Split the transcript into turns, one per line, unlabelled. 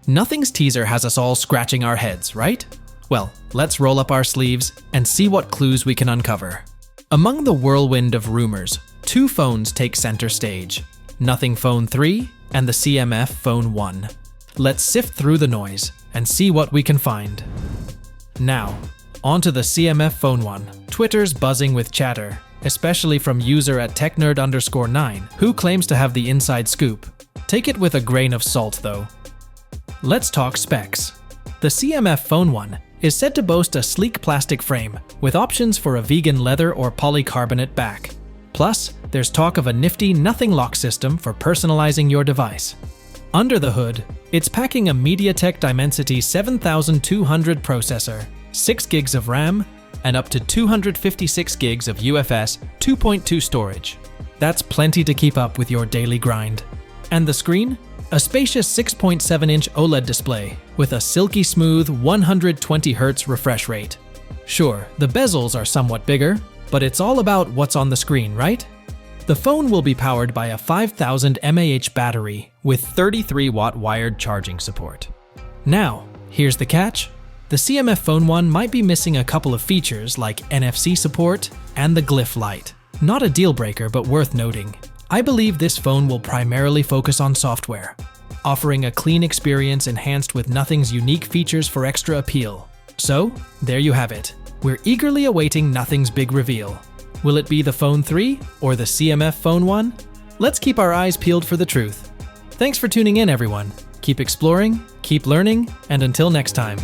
Nothing's teaser has us all scratching our heads, right? Well, let's roll up our sleeves and see what clues we can uncover. Among the whirlwind of rumors, two phones take center stage: Nothing Phone 3 and the CMF Phone 1. Let's sift through the noise and see what we can find. Now, onto the CMF Phone 1. Twitter's buzzing with chatter, especially from user at technerd_9, who claims to have the inside scoop. Take it with a grain of salt though. Let's talk specs. The CMF Phone 1 is said to boast a sleek plastic frame with options for a vegan leather or polycarbonate back. Plus, there's talk of a nifty nothing lock system for personalizing your device. Under the hood, it's packing a MediaTek Dimensity 7200 processor, 6 gigs of RAM, and up to 256 gigs of UFS 2.2 storage. That's plenty to keep up with your daily grind. And the screen? A spacious 6.7-inch OLED display with a silky smooth 120Hz refresh rate. Sure, the bezels are somewhat bigger, but it's all about what's on the screen, right? The phone will be powered by a 5000 mAh battery with 33-watt wired charging support. Now, here's the catch. The CMF Phone 1 might be missing a couple of features like NFC support and the glyph light. Not a deal breaker, but worth noting. I believe this phone will primarily focus on software, offering a clean experience enhanced with Nothing's unique features for extra appeal. So, there you have it. We're eagerly awaiting Nothing's big reveal. Will it be the Phone 3 or the CMF Phone 1? Let's keep our eyes peeled for the truth. Thanks for tuning in, everyone. Keep exploring, keep learning, and until next time.